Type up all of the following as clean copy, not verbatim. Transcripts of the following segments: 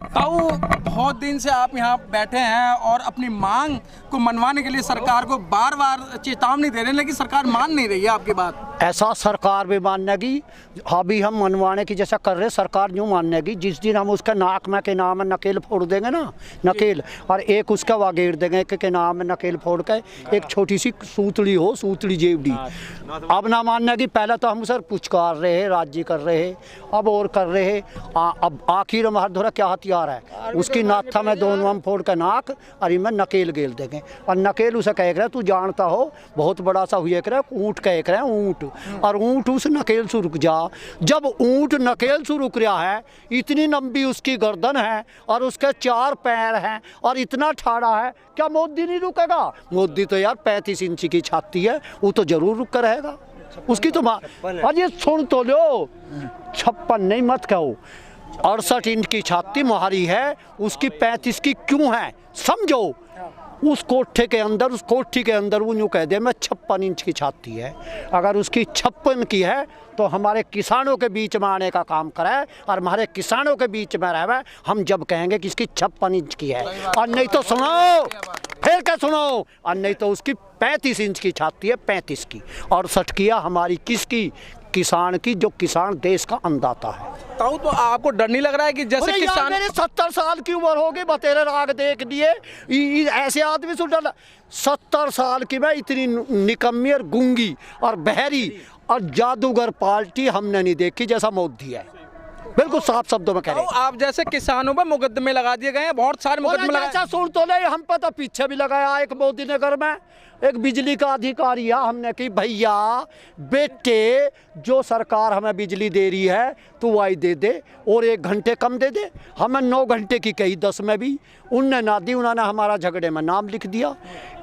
ताऊ, बहुत दिन से आप यहाँ बैठे हैं और अपनी मांग को मनवाने के लिए सरकार को बार बार चेतावनी दे रहे हैं, लेकिन सरकार मान नहीं रही है आपकी बात। ऐसा सरकार भी मानेगी, अभी हम मनवाने की जैसा कर रहे सरकार यूँ मानेगी। जिस दिन हम उसका नाक में के नाम नकेल फोड़ देंगे ना, नकेल, और एक उसका वागेर देंगे के नाम में नकेल फोड़ के एक छोटी सी सूतड़ी हो, सूतड़ी जेवड़ी, अब ना मानेगी। पहले तो हम सर पुचकार रहे हैं, राज्य कर रहे हैं, अब और कर रहे हैं। अब आखिर हमारा धोरा क्या हथियार है, उसकी नाथा में दोनों हम फोड़ के नाक और इनमें नकेल गेल देंगे। और नकेल उसे कह रहे तू जानता हो बहुत बड़ा सा हुए करे, ऊँट कह रहे हैं, ऊँट, और ऊँट उस नकेल से रुक जा। जब ऊँट नकेल से रुक रहा है, इतनी लंबी उसकी गर्दन है और उसके 4 पैर हैं और इतना ठाड़ा है, क्या मोदी नहीं रुकेगा? मोदी तो यार 35 इंच की छाती है, वो तो जरूर रुक कर रहेगा। उसकी तो अरे सुन तो लो, 56 नहीं मत कहो, 68 इंच की छाती मुहारी है, उसकी 35 की क्यों है समझो। उस कोठे के अंदर, उस कोठी के अंदर वो यूँ कह दे मैं 56 इंच की छाती है। अगर उसकी 56 की है तो हमारे किसानों के बीच में आने का काम करे, और हमारे किसानों के बीच में रहे हम जब कहेंगे कि इसकी 56 इंच की है। और नहीं तो सुनो, फिर क्या सुनो, और नहीं तो उसकी 35 इंच की छाती है, 35 की। और सटकिया हमारी किसकी? किसान की, जो किसान देश का अन्नदाता है। ताऊ, तो आपको डर नहीं लग रहा है कि जैसे किसान, मेरे 70 साल की उम्र होगी, बतेरे राग देख दिए ऐसे आदमी से डर। 70 साल की मैं इतनी निकम्मी और गूंगी और बहरी और जादूगर पार्टी हमने नहीं देखी जैसा मोदी है। बिल्कुल साफ शब्दों में कह रहे हैं। आप जैसे किसानों पर मुकदमे लगा दिए गए हैं, बहुत सारे मुकदमे लगाए। सुन तो नहीं, हम पर तो पीछे भी लगाया एक मोदी नगर में, एक बिजली का अधिकारी है, हमने की भैया बेटे जो सरकार हमें बिजली दे रही है तो वाई दे दे और 1 घंटे कम दे दे। हमें 9 घंटे की कही, 10 में भी उनने ना दी, उन्होंने हमारा झगड़े में नाम लिख दिया।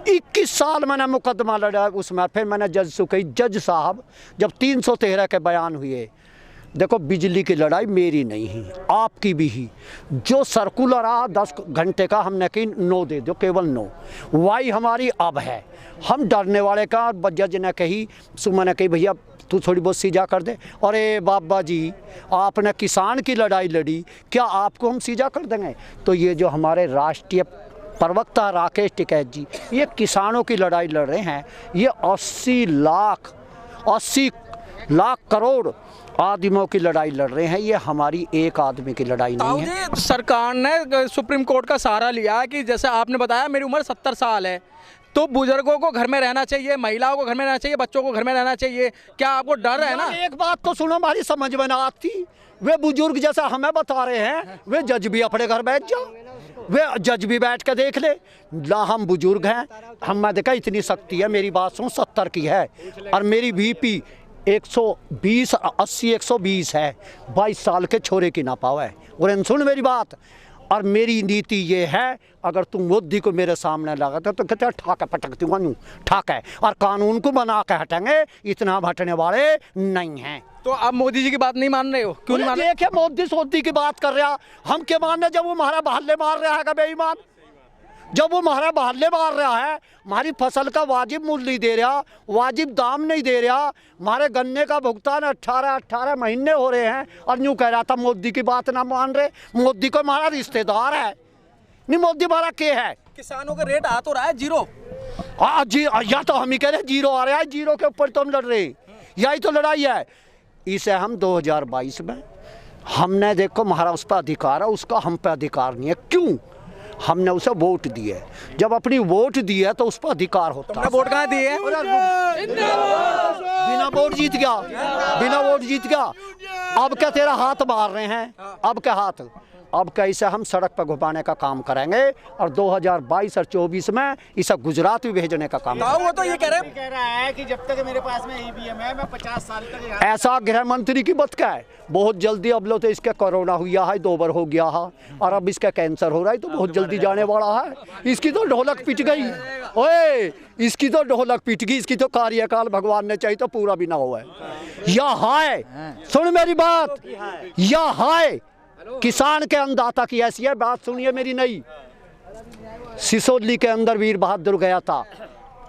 21 साल मैंने मुकदमा लड़ा उसमें। फिर मैंने जज से कही, जज साहब जब 313 के बयान हुए, देखो बिजली की लड़ाई मेरी नहीं है, आपकी भी ही। जो सर्कुलर आ 10 घंटे का, हमने कही 9 दे दो, केवल 9। वाई हमारी अब है, हम डरने वाले का। जज ने कही, सुमन ने कही भैया तू थोड़ी बहुत सीजा कर दे। अरे बाबा जी, आपने किसान की लड़ाई लड़ी, क्या आपको हम सीजा कर देंगे? तो ये जो हमारे राष्ट्रीय प्रवक्ता राकेश टिकैत जी, ये किसानों की लड़ाई लड़ रहे हैं। ये 80 लाख करोड़ आदमियों की लड़ाई लड़ रहे हैं। ये हमारी एक आदमी की लड़ाई नहीं है। सरकार ने सुप्रीम कोर्ट का सहारा लिया कि जैसे आपने बताया मेरी उम्र 70 साल है, तो बुजुर्गों को घर में रहना चाहिए, महिलाओं को घर में रहना चाहिए, बच्चों को घर में रहना चाहिए। क्या आपको डर है ना? एक बात तो सुनो, हमारी समझ में ना आती। वे बुजुर्ग जैसा हमें बता रहे हैं, वे जज भी अपने घर बैठ जाओ, वे जज भी बैठ के देख ले ला। हम बुजुर्ग हैं, हम देखा इतनी शक्ति है। मेरी बात सुन, 70 की है और मेरी बीपी 120 80 120 है। 22 साल के छोरे की ना पावा है। और सुन मेरी बात, और मेरी नीति ये है, अगर तुम मोदी को मेरे सामने लगाते तो कहते ठाके पटकती हूँ, ठाके, और कानून को बना के हटेंगे। इतना हटने वाले नहीं हैं। तो आप मोदी जी की बात नहीं मान रहे हो? क्यों नहीं मान रहे? देखिए मोदी सोदी की बात कर रहा, हम क्या मान रहे? जब वो हमारा बहल्ले मार रहा है बेईमान, जब वो हमारा बहल्ले मार रहा है, हमारी फसल का वाजिब मूल्य नहीं दे रहा, वाजिब दाम नहीं दे रहा, हमारे गन्ने का भुगतान 18 महीने हो रहे हैं, और यूँ कह रहा था मोदी की बात ना मान रहे। मोदी को हमारा रिश्तेदार है नहीं, मोदी हमारा क्या है? किसानों का रेट आ तो रहा है 0। हाँ जी, या तो हम ही कह रहे 0 आ रहा है, 0 के ऊपर तो हम लड़ रहे, यही तो लड़ाई है। इसे हम 2022 में हमने देखो हमारा उस पर अधिकार है, उसका हम पे अधिकार नहीं है। क्यों? हमने उसे वोट दिए, जब अपनी वोट दी है तो उस पर अधिकार होता है। वोट कहाँ दिए? बिना वोट जीत गया, बिना वोट जीत गया। अब क्या तेरा हाथ मार रहे हैं? अब क्या हाथ? अब कैसे हम सड़क पर घुमाने का काम करेंगे, और 2022 और 24 में इसे गुजरात भी भेजने का काम करेंगे। वो तो ये कह रहा है कि जब तक मेरे पास में ईवीएम है, मैं 50 साल तक। ऐसा गृह मंत्री की बात क्या है? बहुत जल्दी, अब लो तो इसका कोरोना हुआ है, 2 बार हो गया है, और अब इसका कैंसर हो रहा है, तो बहुत जल्दी जाने वाला है। इसकी तो ढोलक पिट गई, ओए इसकी तो ढोलक पिट गई, इसकी तो कार्यकाल भगवान ने चाहिए तो पूरा भी ना हुआ है। या हाय, सुन मेरी बात, या हाय किसान के अन्नदाता की ऐसी है बात, सुनिए मेरी। नहीं, सिसोली के अंदर वीर बहादुर गया था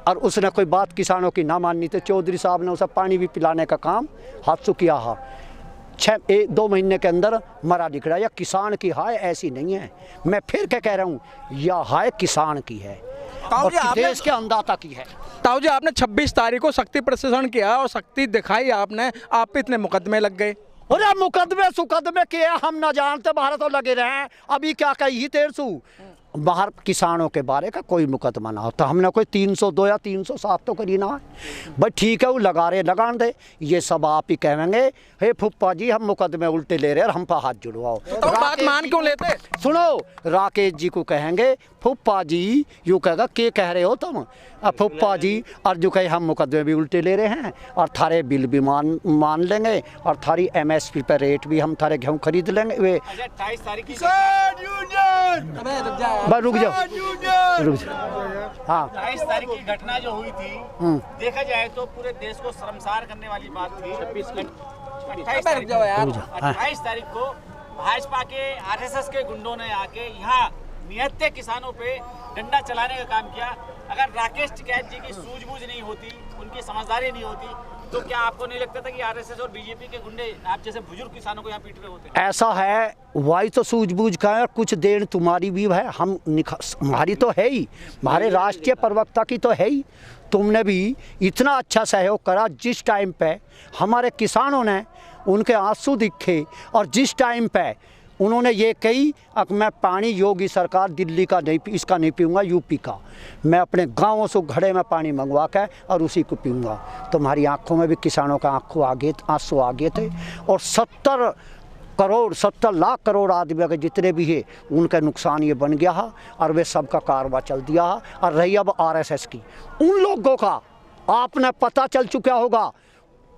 और उसने कोई बात किसानों की ना माननी, तो चौधरी साहब ने उसे पानी भी पिलाने का काम हाथ से किया है। 2 महीने के अंदर मरा दिख रहा है। या किसान की हाय ऐसी नहीं है, मैं फिर क्या कह रहा हूँ, यह हाय किसान की है और देश के अन्नदाता की है। ताऊ जी, आपने 26 तारीख को शक्ति प्रदर्शन किया और शक्ति दिखाई आपने, आप पे इतने मुकदमे लग गए। अरे मुकदमे सुकदमे के हम न जानते, बाहर तो लगे रहे। अभी क्या कही 1300 बाहर किसानों के बारे का कोई मुकदमा ना होता, हमने कोई 302 या 307 तो करी ना है। भाई ठीक है, वो लगा रहे लगान दे, ये सब आप ही कहेंगे हे फुप्पा जी हम मुकदमे उल्टे ले रहे और हम पर हाथ जुड़वाओ। तो बात मान क्यों लेते? सुनो, राकेश जी को कहेंगे फुप्पा जी, यूँ कहेगा के कह रहे हो तुम, अब फुप्पा जी, और जो कहे हम मुकदमे भी उल्टे ले रहे हैं और थारे बिल भी मान लेंगे और थारी MSP पर रेट भी हम थारे गेहूँ खरीद लेंगे। वे 28 तारीख की बस रुक जाओ हाँ 28 तारीख की घटना जो हुई थी, देखा जाए तो पूरे देश को शर्मसार करने वाली बात थी। 28 तारीख को भाजपा के RSS के गुंडों ने आके यहाँ निहत्थे किसानों पे डंडा चलाने का काम किया। अगर राकेश टिकैत जी की सूझबूझ नहीं होती, उनकी समझदारी नहीं होती, तो क्या आपको नहीं लगता था कि RSS और बीजेपी के गुंडे आप जैसे बुजुर्ग किसानों को यहाँ पीट रहे होते? ऐसा है, वही तो सूझबूझ का है, कुछ देर तुम्हारी भी है, हमारी तो है ही, हमारे राष्ट्रीय प्रवक्ता की तो है ही। तुमने भी इतना अच्छा सहयोग करा जिस टाइम पे हमारे किसानों ने उनके आंसू दिखे और जिस टाइम पे उन्होंने ये कही अब मैं पानी योगी सरकार दिल्ली का नहीं, इसका नहीं पीऊँगा, यूपी का, मैं अपने गांवों से घड़े में पानी मंगवा के और उसी को पीऊँगा। तुम्हारी आंखों में भी किसानों का आंसू आ गए थे और 70 लाख करोड़ आदमी के जितने भी है उनका नुकसान ये बन गया है और वे सबका कारवा चल दिया है। और रही अब RSS की, उन लोगों का आपने पता चल चुका होगा,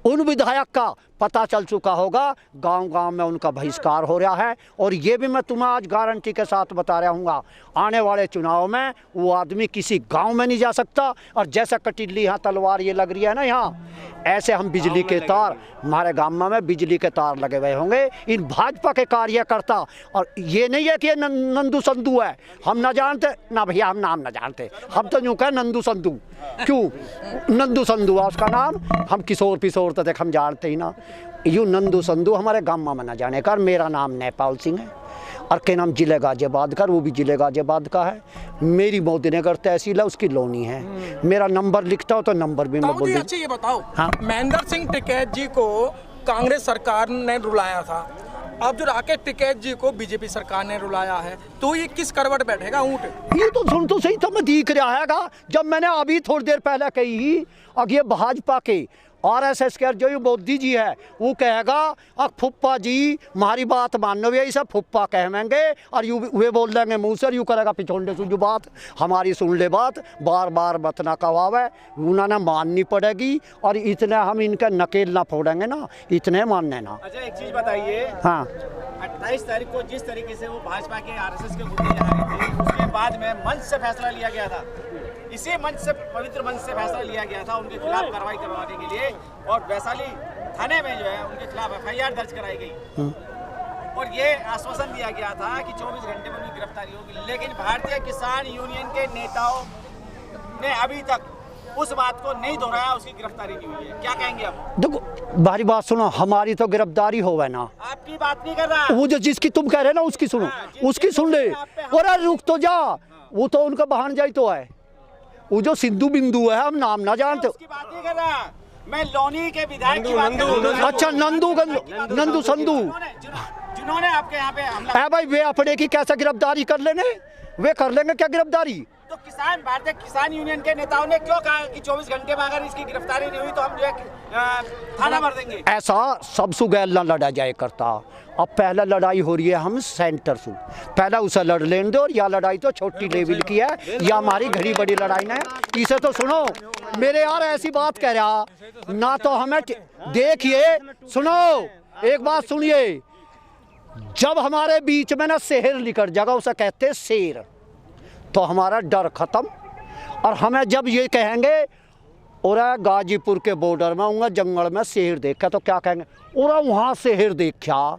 उन विधायक का पता चल चुका होगा, गांव-गांव में उनका बहिष्कार हो रहा है। और ये भी मैं तुम्हें आज गारंटी के साथ बता रहा हूँ, आने वाले चुनाव में वो आदमी किसी गांव में नहीं जा सकता। और जैसा कटिल्ली यहाँ तलवार ये लग रही है ना यहाँ, ऐसे हम बिजली के तार, हमारे गांव में बिजली के तार लगे हुए होंगे इन भाजपा के कार्यकर्ता। और ये नहीं है कि ये नंदू संधू है, हम न जानते ना भैया, हम नाम न जानते, हम तो यूँ कहें नंदू संधू। क्यों नंदू संधू है उसका नाम, हम किशोर पिशोर तो देख हम जानते ही ना। यूँ नंदू संधू हमारे गाँव में न जाने का। मेरा नाम नेपाल सिंह है और के नाम जिले गाजियाबाद का, वो भी जिले गाजियाबाद का है। मेरी मोदीनगर तहसील है, उसकी लोनी है। मेरा नंबर लिखता हो तो नंबर भी मैं बोल दूं। अच्छा ये बताओ, हाँ? महेंद्र सिंह टिकैत जी को कांग्रेस सरकार ने रुलाया था, अब जो राकेश टिकैत जी को बीजेपी सरकार ने रुलाया है, तो ये किस करवट बैठेगा ऊँट? ये तो सुन तो सही, तो मैं दिख रहा है जब मैंने अभी थोड़ी देर पहले कही ही, अब ये भाजपा के RSS के जो मोदी जी है वो कहेगा अब फुप्पा जी हमारी बात मानो, ये सब फुप्पा कहेंगे और यू वे बोल देंगे मुँह से, यू करेगा पिछोंडे से जो बात हमारी सुन ले, बात बार बार बतना कहावे, उन्होंने माननी पड़ेगी। और इतने हम इनका नकेल ना फोड़ेंगे ना, इतने मानने ना। अच्छा एक चीज़ बताइए, हाँ 28 तारीख को जिस तरीके से वो भाजपा के RSS के गुंडे जा रहे थे, उसके बाद में मंच से फैसला लिया गया था, इसी मंच से, पवित्र मंच से फैसला लिया गया था उनके खिलाफ कार्रवाई करवाने के लिए। और वैशाली थाने में जो है उनके खिलाफ FIR दर्ज कराई गई और ये आश्वासन दिया गया था कि 24 घंटे में उनकी गिरफ्तारी होगी। लेकिन भारतीय किसान यूनियन के नेताओं ने अभी तक उस बात को नहीं दोहराया, उसकी गिरफ्तारी नहीं हुई है। क्या कहेंगे आप? देखो बारी बात सुनो, हमारी तो गिरफ्तारी होवे ना, आपकी बात नहीं कर रहा, वो जो जिसकी तुम कह रहे ना उसकी सुनो, उसकी सुन ले। और रुक तो जा, वो तो उनका बहान जाई तो है, वो जो सिद्धू बिंदु है हम नाम ना जानते, उसकी बात नहीं कर रहा, मैं लोनी के विधायक की बात कर रहा हूं। अच्छा नंदू संधू जिन्होंने आपके यहाँ पे हमला, है भाई, वे अपने की कैसे गिरफ्तारी कर लेने, वे कर लेंगे क्या गिरफ्तारी? तो भारतीय किसान यूनियन के नेताओं ने क्यों कहा कि 24 घंटे में अगर इसकी गिरफ्तारी नहीं हुई तो हम जो है थाना भर देंगे? ऐसा सब सुगैल ना लड़ा जाए करता। अब पहला लड़ाई हो रही है हम सेंटर से, पहला उसे लड़ लेने दो। और यह लड़ाई तो छोटी लेवल की है, यह हमारी घड़ी बड़ी लड़ाई ना है। इसे तो सुनो मेरे यार, ऐसी बात कह रहा ना तो हमें देखिए, सुनो एक बात सुनिए, जब हमारे बीच में ना शहर निकल जाएगा, उसे कहते हैं शेर, तो हमारा डर खत्म। और हमें जब ये कहेंगे और गाजीपुर के बॉर्डर में आऊँगा, जंगल में शेर देखा, तो क्या कहेंगे, और वहाँ शेर देखा,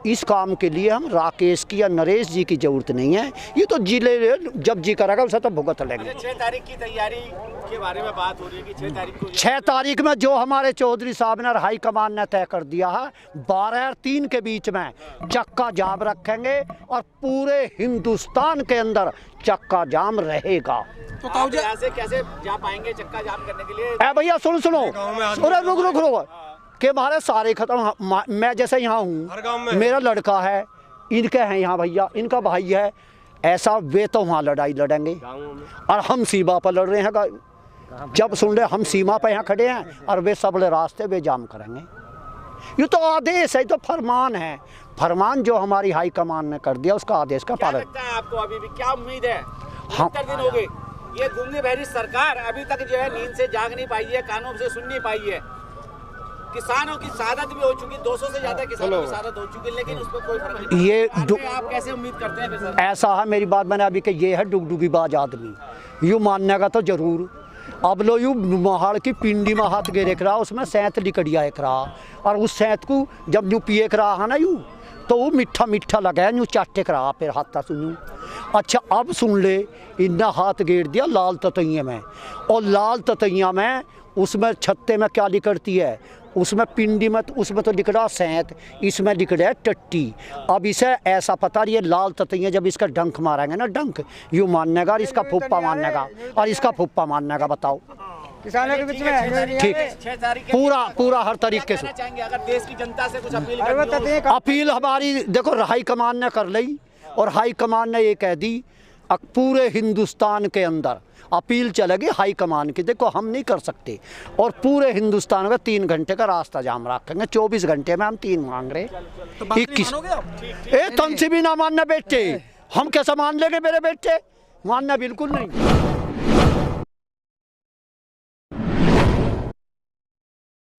इस काम के लिए हम राकेश की या नरेश जी की जरूरत नहीं है, ये तो जिले जब जी करेगा उसे तो भुगत लेंगे। अच्छा, 6 तारीख की तैयारी के बारे में बात हो रही है कि 6 तारीख को 6 तारीख में जो हमारे चौधरी साहब ने हाई कमान ने तय कर दिया है, 12 और 3 के बीच में चक्का जाम रखेंगे और पूरे हिंदुस्तान के अंदर चक्का जाम रहेगा। तो आप ताऊ जी यहाँ से कैसे जा पाएंगे चक्का जाम करने के लिए? ए भैया सुनो अरे रुक के हमारे सारे खत्म। मैं जैसे यहाँ हूँ, मेरा लड़का है, इनके हैं यहाँ भैया, इनका भाई है, ऐसा वे तो वहाँ लड़ाई लड़ेंगे और हम सीमा पर लड़ रहे हैं। जब सुन रहे हम सीमा पर यहाँ खड़े हैं और वे सबले रास्ते वे जाम करेंगे। ये तो आदेश है, तो फरमान है, फरमान जो हमारी हाई कमान ने कर दिया उसका आदेश का क्या पालन। लगता है आपको अभी भी क्या उम्मीद है? हाँ। 70 दिन हो गए, ये गूंगी बहरी सरकार अभी तक जो है नींद से जाग नहीं पाई है, कानों से सुन नहीं पाई है। किसानों की शहादत भी हो चुकी, 200 से ज्यादा किसानों की शहादत हो चुकी, लेकिन उस पर कोई फर्क नहीं पड़ा। ये आगे आप कैसे उम्मीद करते हैं फिर सर? ऐसा है, मेरी बात मैंने अभी कि ये है डुगडुगी बाज आदमी, यूँ मानने का तो जरूर। अब लो यूँ महाड़ की पिंडी में हाथ गिर रहा, उसमें सैंत लिकड़िया एक रहा, और उस सैंत को जब यूँ पिए रहा है ना यूँ, तो वो मीठा मीठा लगा यूँ चाटे रहा, फिर हाथ सुनूँ। अच्छा अब सुन ले, इन्ना हाथ गेर दिया लाल ततैया में, और लाल ततैया में उसमें छत्ते में क्या लिकड़ती है, उसमें पिंडी में, उसमें तो लिकड़ा सैंत, इसमें लिकड़ा है टट्टी। अब इसे ऐसा पता नहीं है, लाल ततैया जब इसका डंक मारेंगे ना, डंक यूँ मानने का और इसका फुप्पा मानने का और इसका फुप्पा मानने का, बताओ किसानों के बीच में ठीक 6 तारीख के पूरा हर तरीके से कहना चाहेंगे अगर देश की जनता से कुछ अपील करनी हो? अपील हमारी देखो हाई कमान ने कर ली, और हाई कमान ने ये कह दी पूरे हिंदुस्तान के अंदर अपील चलेगी हाई कमान की। देखो हम नहीं कर सकते, और पूरे हिंदुस्तान का 3 घंटे का रास्ता जाम रखेंगे, 24 घंटे में हम 3 मांग रहे। तो बात नहीं 21 मानोगे आप? ए तंसी भी ना मानना बेटे, हम कैसा मान लेंगे मेरे बेटे, मानना बिल्कुल नहीं।